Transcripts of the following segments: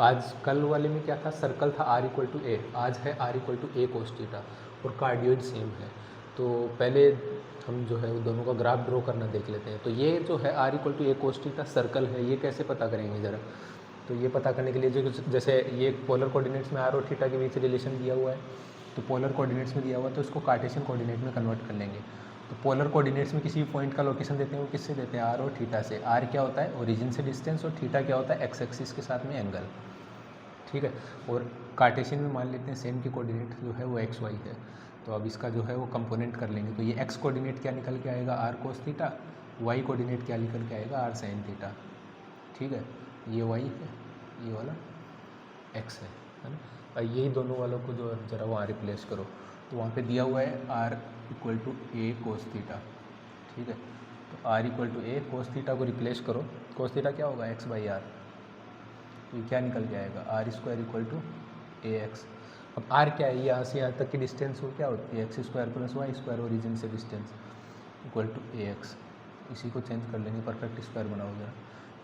आज कल वाले में क्या था, सर्कल था r इक्वल टू ए, आज है r equal to a cos theta और कार्डियोइड सेम है। तो पहले हम जो है वो दोनों का ग्राफ ड्रॉ करना देख लेते हैं। तो ये जो है r equal to a cos theta circle है, ये कैसे पता करेंगे ज़रा। तो ये पता करने के लिए जो जैसे ये पोलर कोऑर्डिनेट्स में r और थीटा के बीच रिलेशन दिया हुआ है, तो पोलर कोऑर्डिनेट्स में दिया हुआ है तो इसको कार्टेशियन कोऑर्डिनेट में कन्वर्ट कर लेंगे। तो पोलर कोऑर्डिनेट्स में किसी भी पॉइंट का लोकेशन देते हैं वो किससे देते हैं, r और थीटा से। r क्या होता है ओरिजिन से डिस्टेंस और थीटा क्या होता है एक्स एक्सिस के साथ में एंगल, ठीक है। और कार्टेशियन में मान लेते हैं सेम की कोऑर्डिनेट जो है वो एक्स वाई है। तो अब इसका जो है वो कंपोनेंट कर लेंगे। तो ये एक्स कोऑर्डिनेट क्या निकल के आएगा, r cos theta, y coordinate क्या निकल के आएगा, आर साइन थीटा, ठीक है। ये वाई है, ये वाला एक्स है ना। और यही दोनों वालों को जो ज़रा वहाँ रिप्लेस करो, तो वहाँ पे दिया हुआ है r equal to a cos theta, ठीक है। तो r equal to a cos theta को रिप्लेस करो, कोस थीटा क्या होगा एक्स बाई आर, तो ये क्या निकल के आएगा r square equal to a x. अब आर क्या है, यहाँ से यहाँ तक की डिस्टेंस हो क्या होती है x square plus y square origin से distance equal to a x. इसी को चेंज कर लेंगे, परफेक्ट स्क्वायर बनाओ जरा,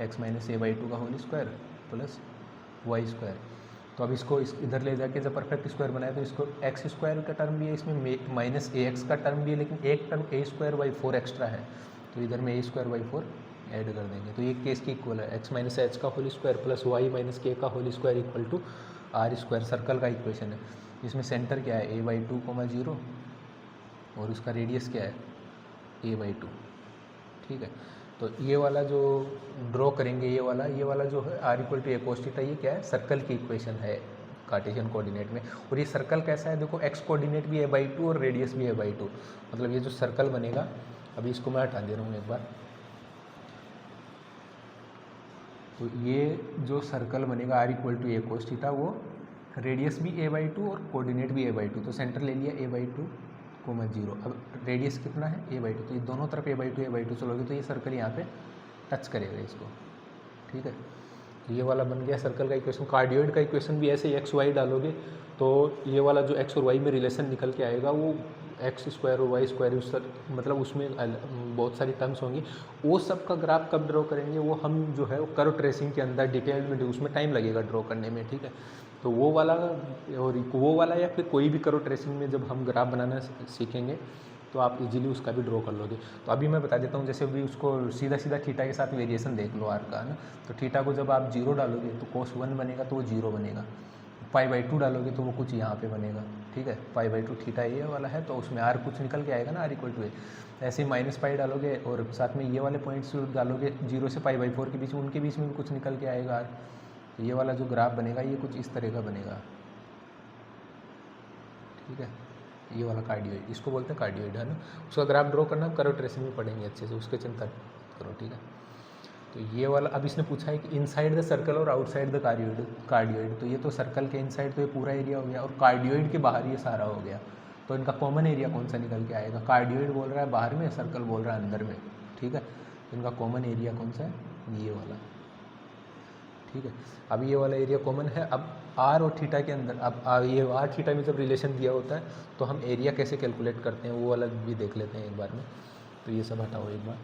x minus a by two का whole square plus y square. तो अब इसको इधर ले जाके जब परफेक्ट स्क्वायर बनाए तो इसको एक्स स्क्वायर का टर्म भी है, इसमें माइनस ए एक्स का टर्म भी है, लेकिन एक term a square by four extra है, तो इधर में a square by four add कर देंगे। तो ये केस की इक्वल है, एक्स माइनस एच का whole square plus y minus k का whole square equal to r square, circle का इक्वेशन है। इसमें सेंटर क्या है a by two comma zero और उसका रेडियस क्या है ए बाई टू, ठीक है। तो ये वाला जो ड्रॉ करेंगे, ये वाला जो है r equal to a cos theta, ये क्या है सर्कल की इक्वेशन है कार्टेशियन कोऑर्डिनेट में। और ये सर्कल कैसा है देखो, एक्स कोऑर्डिनेट भी है बाई टू और रेडियस भी है बाई टू, मतलब ये जो सर्कल बनेगा, अभी इसको मैं हटा दे रहा हूँ एक बार। तो ये जो सर्कल बनेगा r equal to a cos theta, वो रेडियस भी ए बाई टू और कोऑर्डिनेट भी ए बाई टू, तो सेंटर ले लिया a by two comma zero. अब रेडियस कितना है ए बाई टू, तो ये दोनों तरफ ए बाई टू चलोगे तो ये सर्कल यहाँ पे टच करेगा इसको, ठीक है। तो ये वाला बन गया सर्कल का इक्वेशन। कार्डियोइड का इक्वेशन भी ऐसे ही एक्स वाई डालोगे तो ये वाला जो एक्स और वाई में रिलेशन निकल के आएगा वो एक्स स्क्वायर और वाई स्क्वायर, उस मतलब उसमें बहुत सारी टर्म्स होंगी। वो सब का ग्राफ कब ड्रॉ करेंगे, वो हम जो है वो कर्व ट्रेसिंग के अंदर डिटेल में, उसमें टाइम लगेगा ड्रॉ करने में, ठीक है। तो वो वाला और वो वाला या फिर कोई भी कर्व ट्रेसिंग में जब हम ग्राफ बनाना सीखेंगे तो आप इजीली उसका भी ड्रॉ कर लोगे। तो अभी मैं बता देता हूँ, जैसे अभी उसको सीधा सीधा थीटा के साथ वेरिएशन देख लो आर का, है ना। तो थीटा को जब आप जीरो डालोगे तो कोस वन बनेगा, तो वो जीरो बनेगा। पाई बाई टू डालोगे तो वो कुछ यहाँ पे बनेगा, ठीक है। पाई बाई टू थीटा ये वाला है तो उसमें आर कुछ निकल के आएगा ना, आर इक्वल टू ए। ऐसे ही माइनस पाई डालोगे और साथ में ये वाले पॉइंट्स डालोगे जीरो से पाई बाई फोर के बीच में, उनके बीच में भी कुछ निकल के आएगा आर। तो ये वाला जो ग्राफ बनेगा ये कुछ इस तरह का बनेगा, ठीक है। ये वाला कार्डियोइड, इसको बोलते हैं कार्डियोइड, है ना। उसका ग्राफ ड्रॉ करना कर्व ट्रेसिंग में पढ़ेंगे अच्छे से, उसके चिंता करो, ठीक है। तो ये वाला अब इसने पूछा है कि इनसाइड द सर्कल और आउटसाइड द कार्डियोइड। तो ये तो सर्कल के इनसाइड तो ये पूरा एरिया हो गया और कार्डियोइड के बाहर ये सारा हो गया। तो इनका कॉमन एरिया कौन सा निकल के आएगा, कार्डियोइड बोल रहा है बाहर में, सर्कल बोल रहा है अंदर में, ठीक है। तो इनका कॉमन एरिया कौन सा है, ये वाला, ठीक है। अब ये वाला एरिया कॉमन है। अब आर और थीटा के अंदर, अब ये आर थीटा में जब रिलेशन दिया होता है तो हम एरिया कैसे कैलकुलेट करते हैं वो वाला भी देख लेते हैं एक बार में। तो ये सब हटाओ एक बार।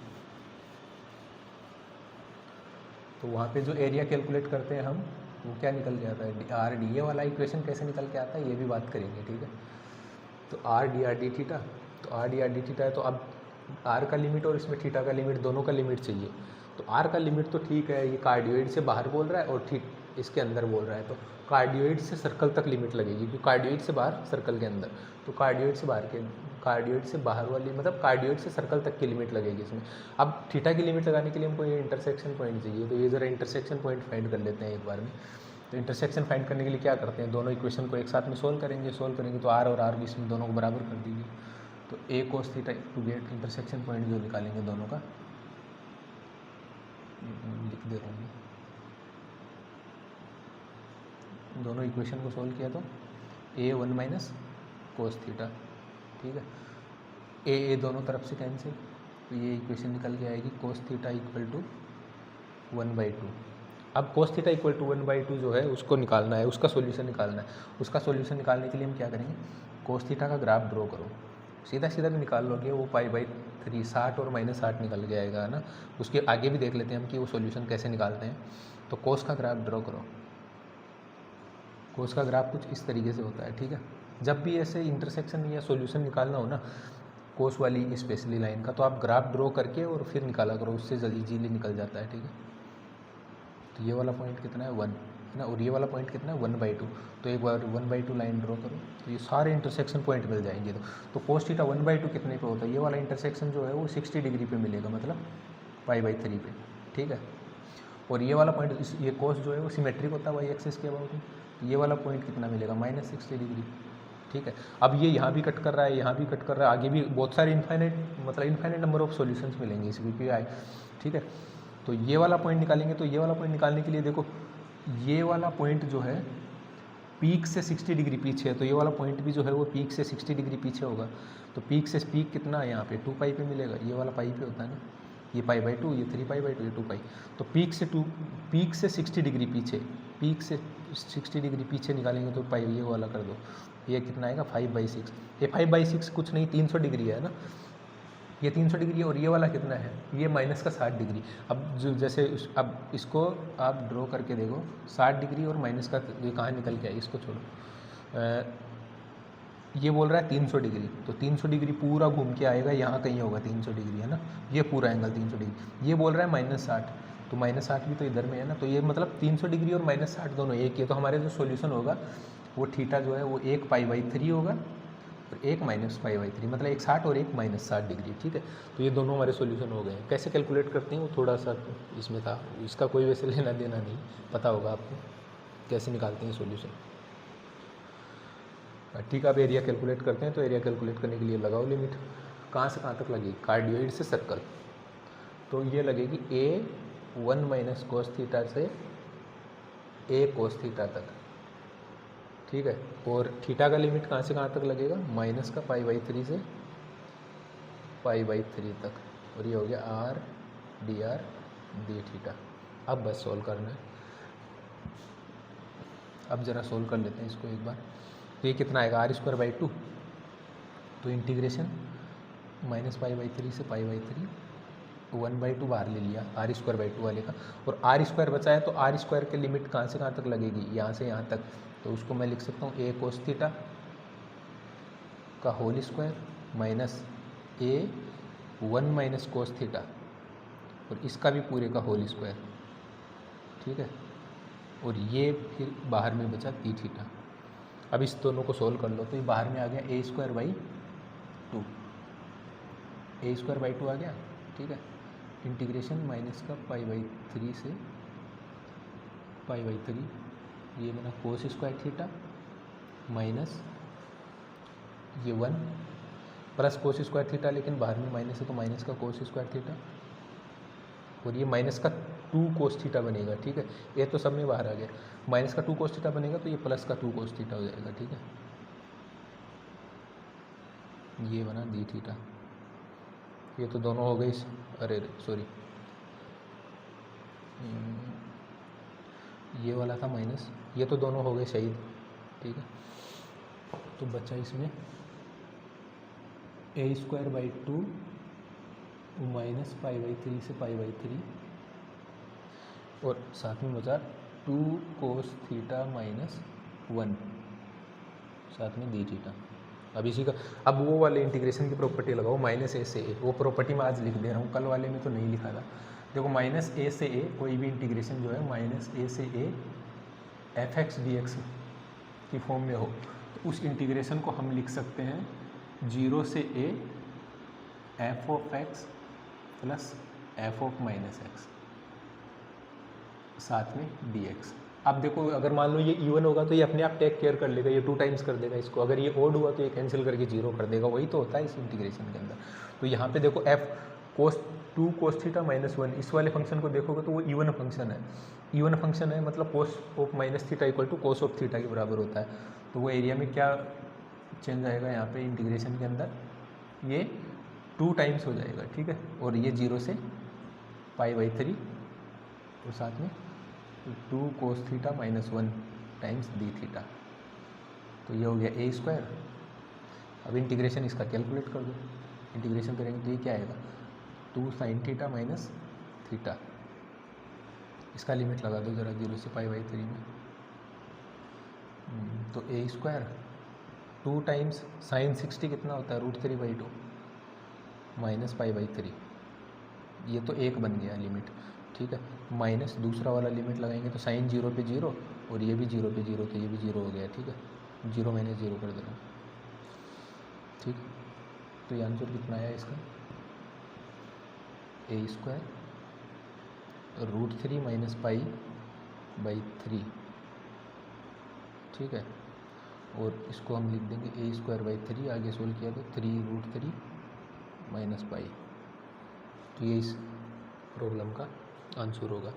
तो वहाँ पे जो एरिया कैलकुलेट करते हैं हम, वो क्या निकल के आता है आर डी। ये वाला इक्वेशन कैसे निकल के आता है ये भी बात करेंगे, ठीक है। तो आर डी थीटा, तो आर डी थीटा है, तो अब आर का लिमिट और इसमें थीटा का लिमिट, दोनों का लिमिट चाहिए। तो आर का लिमिट तो ठीक है, ये कार्डियोइड से बाहर बोल रहा है और इसके अंदर बोल रहा है, तो कार्डियोइड से सर्कल तक लिमिट लगेगी, क्योंकि कार्डियोइड से बाहर सर्कल के अंदर, तो कार्डियोइड से बाहर वाली मतलब कार्डियोइड से सर्कल तक की लिमिट लगेगी इसमें। अब थीटा की लिमिट लगाने के लिए हमको ये इंटरसेक्शन पॉइंट चाहिए, तो ये ज़रा इंटरसेक्शन पॉइंट फाइंड कर लेते हैं एक बार में। तो इंटरसेक्शन फाइंड करने के लिए क्या करते हैं, दोनों इक्वेशन को एक साथ में सोल्व करेंगे तो आर और आर भी इसमें दोनों को बराबर कर दीजिए। तो a cos theta to get intersection point जो निकालेंगे दोनों का, लिख दे रहा हूँ, दोनों इक्वेशन को सोल्व किया तो ए वन माइनस कोस थीटा, ठीक है। ए दोनों तरफ से कैंसिल, तो ये इक्वेशन निकल के आएगी कोस थीटा इक्वल टू 1/2। अब कोस थीटा इक्वल टू 1/2 जो है उसको निकालना है, उसका सॉल्यूशन निकालना है। उसका सॉल्यूशन निकालने के लिए हम क्या करेंगे, कोस थीटा का ग्राफ ड्रॉ करो, सीधा सीधा भी निकाल लोगे, वो पाई/3 60 और -60 निकल के आएगा, है ना। उसके आगे भी देख लेते हैं हम कि वो सॉल्यूशन कैसे निकालते हैं। तो कोस का ग्राफ ड्रॉ करो, कोस का ग्राफ कुछ इस तरीके से होता है, ठीक है। जब भी ऐसे इंटरसेक्शन या सॉल्यूशन निकालना हो ना कोस वाली स्पेशली लाइन का, तो आप ग्राफ ड्रॉ करके और फिर निकाला करो, उससे जल्दी इजीली निकल जाता है, ठीक है। तो ये वाला पॉइंट कितना है 1 है ना, और ये वाला पॉइंट कितना है 1/2। तो एक बार 1/2 लाइन ड्रॉ करो तो ये सारे इंटरसेक्शन पॉइंट मिल जाएंगे। तो cos थीटा 1/2 कितने पे होता है, ये वाला इंटरसेक्शन जो है वो 60 डिग्री पे मिलेगा, मतलब π/3 पे, ठीक है। और ये वाला पॉइंट ये कोस जो है वो सिमेट्रिक होता है वाई एक्सिस के अबाउट में, तो ये वाला पॉइंट कितना मिलेगा -60 डिग्री, ठीक है। अब ये यहाँ भी कट कर रहा है, यहाँ भी कट कर रहा है, आगे भी बहुत सारे इनफाइनाइट नंबर ऑफ सॉल्यूशंस मिलेंगे इस VPI, ठीक है। तो ये वाला पॉइंट निकालेंगे, तो ये वाला पॉइंट निकालने के लिए देखो ये वाला पॉइंट जो है पीक से 60 डिग्री पीछे है, तो ये वाला पॉइंट भी जो है वो पीक से 60 डिग्री पीछे होगा। तो पीक से पीक कितना है यहाँ पे 2π पे मिलेगा, ये वाला पाई पे होता है ना, ये π/2, ये 3π/2, ये 2π। तो पीक से 60 डिग्री पीछे, पीक से 60 डिग्री पीछे निकालेंगे तो पाई ये वाला कर दो, ये कितना आएगा 5/6। ये 5/6 कुछ नहीं 300 डिग्री है ना, ये 300 डिग्री, और ये वाला कितना है ये -60 डिग्री। अब जो जैसे अब इसको आप ड्रॉ करके देखो 60 डिग्री और माइनस का ये कहाँ निकल के आए, इसको छोड़ो। ये बोल रहा है 300 डिग्री, तो 300 डिग्री पूरा घूम के आएगा, यहाँ कहीं होगा 300 डिग्री है ना, ये पूरा एंगल 300 डिग्री। ये बोल रहा है -60, तो -60 भी तो इधर में है ना, तो ये मतलब 300 डिग्री और -60 दोनों एक ही है। तो हमारे जो सॉल्यूशन होगा वो थीटा जो है वो एक π/3 होगा और एक -π/3, मतलब एक 60 और एक -60 डिग्री, ठीक है। तो ये दोनों हमारे सॉल्यूशन हो गए। कैसे कैलकुलेट करते हैं वो थोड़ा सा इसमें था, इसका कोई वैसे लेना देना नहीं, पता होगा आपको कैसे निकालते हैं सॉल्यूशन, ठीक है। अब एरिया कैलकुलेट करते हैं, तो एरिया कैलकुलेट करने के लिए लगाओ लिमिट, कहाँ से कहाँ तक लगेगी, कार्डियोइड से सर्कल, तो ये लगेगी A1 - cos थीटा से A cos थीटा तक, ठीक है। और थीटा का लिमिट कहाँ से कहाँ तक लगेगा, माइनस का π/3 से π/3 तक, और ये हो गया r dr/d। अब बस सोल्व करना है। अब ज़रा सोल्व कर लेते हैं इसको एक बार। तो ये कितना आएगा r²/2, तो इंटीग्रेशन -π/3 से π/3, 1/2 बाहर ले लिया r²/2 वाले का, और r² बचा है, तो r² के लिमिट कहाँ से कहाँ तक लगेगी, यहाँ से यहाँ तक, तो उसको मैं लिख सकता हूँ A cos थीटा का whole square minus A1 - cos theta, और इसका भी पूरे का होल स्क्वायर, ठीक है। और ये फिर बाहर में बचा d थीटा। अब इस दोनों को सोल्व कर लो, तो ये बाहर में आ गया A²/2, A²/2 आ गया, ठीक है। इंटीग्रेशन माइनस का π/3 से π/3, ये बना cos² थीटा माइनस ये 1 प्लस cos² थीटा, लेकिन बाहर में माइनस है तो माइनस का cos² थीटा, और ये माइनस का 2 cos थीटा बनेगा, ठीक है। ये तो सब में बाहर आ गया, माइनस का 2 cos थीटा बनेगा, तो ये प्लस का 2 cos थीटा हो जाएगा, ठीक है। ये बना d थीटा, ये तो दोनों हो गए, अरे सॉरी ये वाला था माइनस, ये तो दोनों हो गए शहीद, ठीक है। तो बचा इसमें A²/2 माइनस π/3 से π/3, और साथ में बचा 2 cos थीटा माइनस 1, साथ में d थीटा। अब इसी का अब वो वाले इंटीग्रेशन की प्रॉपर्टी लगाओ, -a से a, वो प्रॉपर्टी मैं आज लिख दे रहा हूँ, कल वाले में तो नहीं लिखा था। देखो -a से a कोई भी इंटीग्रेशन जो है -a से a f(x) dx की फॉर्म में हो, तो उस इंटीग्रेशन को हम लिख सकते हैं 0 से a f(x) प्लस f(-x) साथ में dx। अब देखो अगर मान लो ये इवन होगा तो ये अपने आप टेक केयर कर लेगा, ये 2 टाइम्स कर देगा इसको, अगर ये ओड हुआ तो ये कैंसिल करके 0 कर देगा, वही तो होता है इस इंटीग्रेशन के अंदर। तो यहाँ पे देखो f(2 cos थीटा माइनस 1), इस वाले फंक्शन को देखोगे तो वो इवन फंक्शन है, इवन फंक्शन है, मतलब cos of minus theta equal to cos of theta के बराबर होता है। तो वो एरिया में क्या चेंज आएगा यहाँ पे इंटीग्रेशन के अंदर, ये 2 टाइम्स हो जाएगा, ठीक है। और ये 0 से π/3 और साथ में 2 cos theta minus 1 times d theta, तो ये हो गया A²। अब इंटीग्रेशन इसका कैलकुलेट कर दो, इंटीग्रेशन करेंगे तो ये क्या आएगा 2 sin थीटा माइनस थीटा, इसका लिमिट लगा दो ज़रा 0 से π/3 में, तो ए स्क्वायर 2 टाइम्स साइन 60 कितना होता है √3/2 माइनस पाई/3, ये तो एक बन गया लिमिट, ठीक है। माइनस दूसरा वाला लिमिट लगाएंगे तो साइन 0 पे 0 और ये भी 0 पे 0, तो ये भी 0 हो गया, ठीक है। 0 माइनस 0 कर देना, ठीक। तो ये आंसर कितना आया इसका, ए स्क्वायर √3 माइनस पाई/3, ठीक है। और इसको हम लिख देंगे ए स्क्वायर बाई 3, आगे सोल्व किया तो 3√3 माइनस पाई। तो ये इस प्रॉब्लम का आंसर होगा।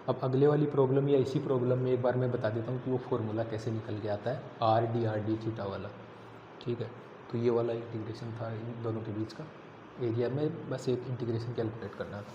अब अगले वाली प्रॉब्लम या इसी प्रॉब्लम में एक बार मैं बता देता हूँ कि वो फॉर्मूला कैसे निकल के आता है, आर डी थीटा वाला, ठीक है। तो ये वाला इंटीग्रेशन था इन दोनों के बीच का, एरिया में बस एक इंटीग्रेशन कैलकुलेट करना था।